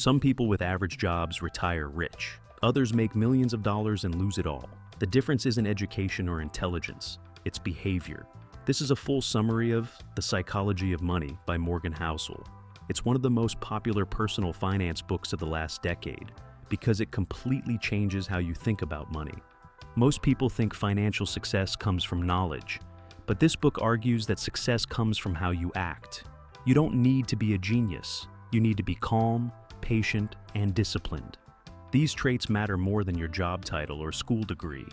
Some people with average jobs retire rich. Others make millions of dollars and lose it all. The difference isn't education or intelligence, it's behavior. This is a full summary of The Psychology of Money by Morgan Housel. It's one of the most popular personal finance books of the last decade because it completely changes how you think about money. Most people think financial success comes from knowledge, but this book argues that success comes from how you act. You don't need to be a genius. You need to be calm, patient, and disciplined. These traits matter more than your job title or school degree.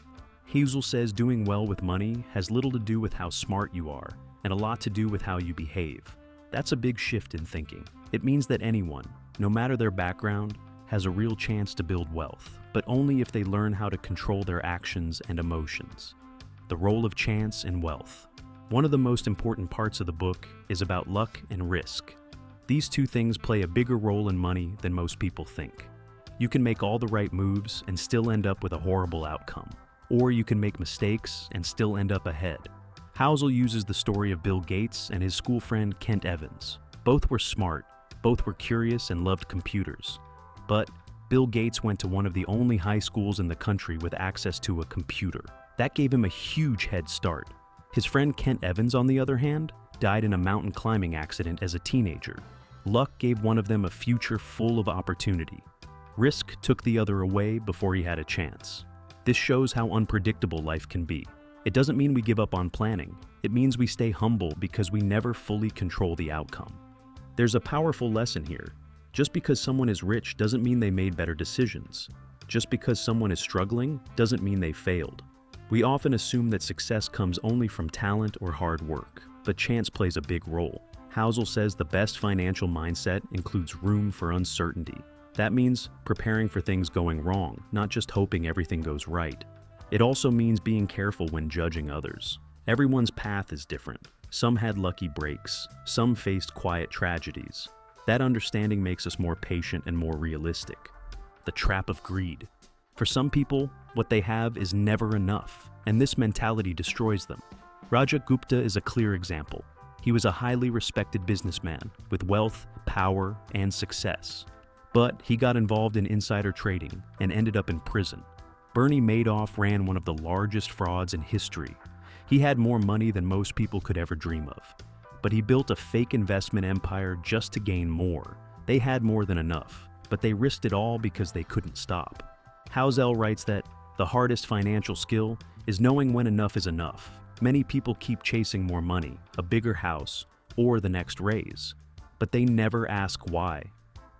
Housel says doing well with money has little to do with how smart you are, and a lot to do with how you behave. That's a big shift in thinking. It means that anyone, no matter their background, has a real chance to build wealth, but only if they learn how to control their actions and emotions. The role of chance in wealth. One of the most important parts of the book is about luck and risk. These two things play a bigger role in money than most people think. You can make all the right moves and still end up with a horrible outcome. Or you can make mistakes and still end up ahead. Housel uses the story of Bill Gates and his school friend Kent Evans. Both were smart, both were curious and loved computers. But Bill Gates went to one of the only high schools in the country with access to a computer. That gave him a huge head start. His friend Kent Evans, on the other hand, died in a mountain climbing accident as a teenager. Luck gave one of them a future full of opportunity. Risk took the other away before he had a chance. This shows how unpredictable life can be. It doesn't mean we give up on planning. It means we stay humble because we never fully control the outcome. There's a powerful lesson here. Just because someone is rich doesn't mean they made better decisions. Just because someone is struggling doesn't mean they failed. We often assume that success comes only from talent or hard work, but chance plays a big role. Housel says the best financial mindset includes room for uncertainty. That means preparing for things going wrong, not just hoping everything goes right. It also means being careful when judging others. Everyone's path is different. Some had lucky breaks, some faced quiet tragedies. That understanding makes us more patient and more realistic. The trap of greed. For some people, what they have is never enough, and this mentality destroys them. Raja Gupta is a clear example. He was a highly respected businessman with wealth, power, and success. But he got involved in insider trading and ended up in prison. Bernie Madoff ran one of the largest frauds in history. He had more money than most people could ever dream of. But he built a fake investment empire just to gain more. They had more than enough, but they risked it all because they couldn't stop. Housel writes that the hardest financial skill is knowing when enough is enough. Many people keep chasing more money, a bigger house, or the next raise. But they never ask why.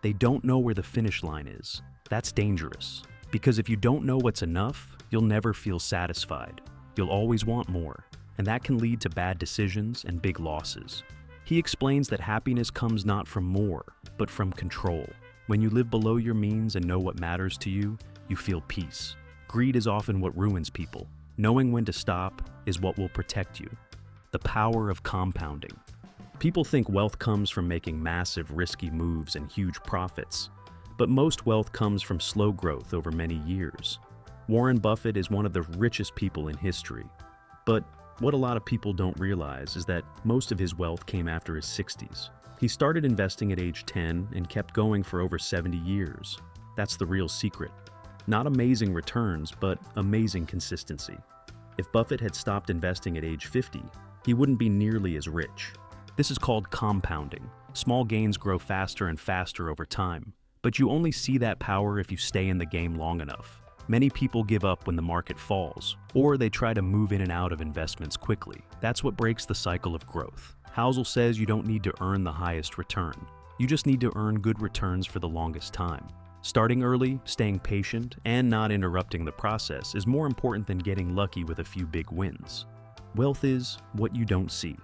They don't know where the finish line is. That's dangerous. Because if you don't know what's enough, you'll never feel satisfied. You'll always want more. And that can lead to bad decisions and big losses. He explains that happiness comes not from more, but from control. When you live below your means and know what matters to you, you feel peace. Greed is often what ruins people. Knowing when to stop is what will protect you. The power of compounding. People think wealth comes from making massive, risky moves and huge profits. But most wealth comes from slow growth over many years. Warren Buffett is one of the richest people in history. But what a lot of people don't realize is that most of his wealth came after his 60s. He started investing at age 10 and kept going for over 70 years. That's the real secret. Not amazing returns, but amazing consistency. If Buffett had stopped investing at age 50, he wouldn't be nearly as rich. This is called compounding. Small gains grow faster and faster over time. But you only see that power if you stay in the game long enough. Many people give up when the market falls, or they try to move in and out of investments quickly. That's what breaks the cycle of growth. Housel says you don't need to earn the highest return. You just need to earn good returns for the longest time. Starting early, staying patient, and not interrupting the process is more important than getting lucky with a few big wins. Wealth is what you don't see.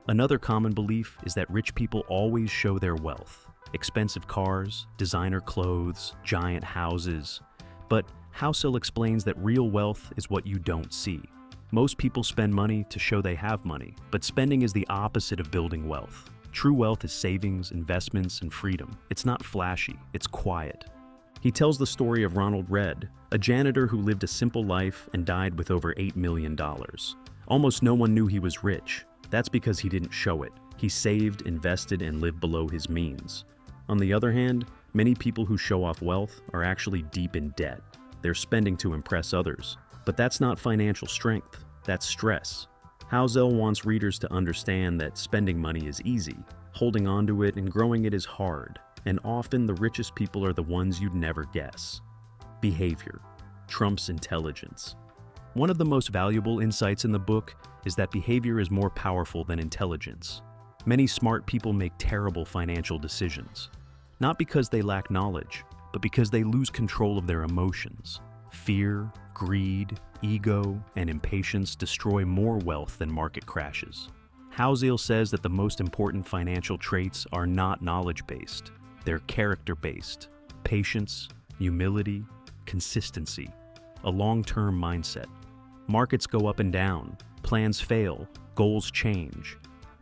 Another common belief is that rich people always show their wealth. Expensive cars, designer clothes, giant houses. But Housel explains that real wealth is what you don't see. Most people spend money to show they have money, but spending is the opposite of building wealth. True wealth is savings, investments, and freedom. It's not flashy, it's quiet. He tells the story of Ronald Read, a janitor who lived a simple life and died with over $8 million. Almost no one knew he was rich. That's because he didn't show it. He saved, invested, and lived below his means. On the other hand, Many people who show off wealth are actually deep in debt. They're spending to impress others. But that's not financial strength, that's stress. Housel wants readers to understand that spending money is easy. Holding onto it and growing it is hard, and often the richest people are the ones you'd never guess. Behavior trumps intelligence. One of the most valuable insights in the book is that behavior is more powerful than intelligence. Many smart people make terrible financial decisions, not because they lack knowledge, but because they lose control of their emotions. Fear, greed, ego, and impatience destroy more wealth than market crashes. Housel says that the most important financial traits are not knowledge-based, they're character-based. Patience, humility, consistency, a long-term mindset. Markets go up and down, plans fail, goals change.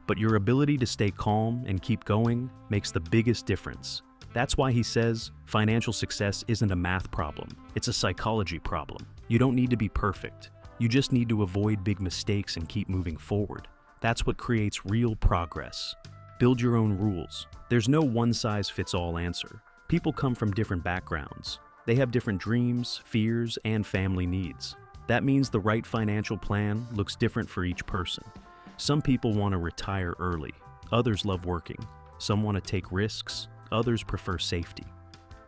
But your ability to stay calm and keep going makes the biggest difference. That's why he says financial success isn't a math problem, it's a psychology problem. You don't need to be perfect. You just need to avoid big mistakes and keep moving forward. That's what creates real progress. Build your own rules. There's no one-size-fits-all answer. People come from different backgrounds. They have different dreams, fears, and family needs. That means the right financial plan looks different for each person. Some people want to retire early. Others love working. Some want to take risks. Others prefer safety.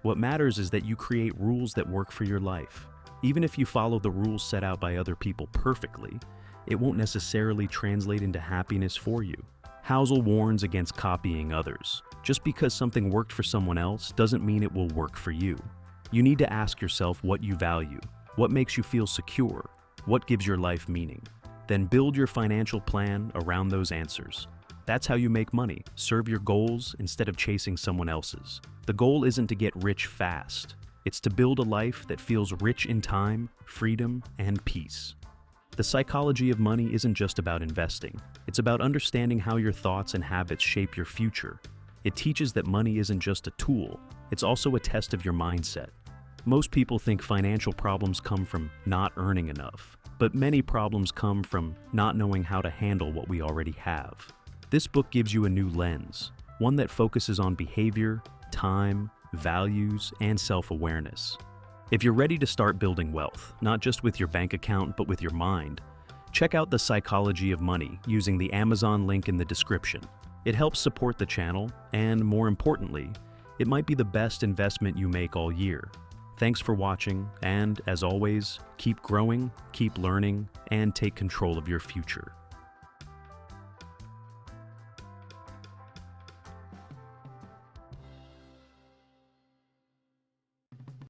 What matters is that you create rules that work for your life. Even if you follow the rules set out by other people perfectly, it won't necessarily translate into happiness for you. Housel warns against copying others. Just because something worked for someone else doesn't mean it will work for you. You need to ask yourself what you value, what makes you feel secure, what gives your life meaning. Then build your financial plan around those answers. That's how you make money. Serve your goals instead of chasing someone else's. The goal isn't to get rich fast. It's to build a life that feels rich in time, freedom, and peace. The psychology of money isn't just about investing. It's about understanding how your thoughts and habits shape your future. It teaches that money isn't just a tool, it's also a test of your mindset. Most people think financial problems come from not earning enough, but many problems come from not knowing how to handle what we already have. This book gives you a new lens, one that focuses on behavior, time, values, and self-awareness. If you're ready to start building wealth, not just with your bank account, but with your mind, check out The Psychology of Money using the Amazon link in the description. It helps support the channel, and more importantly, it might be the best investment you make all year. Thanks for watching, and as always, keep growing, keep learning, and take control of your future.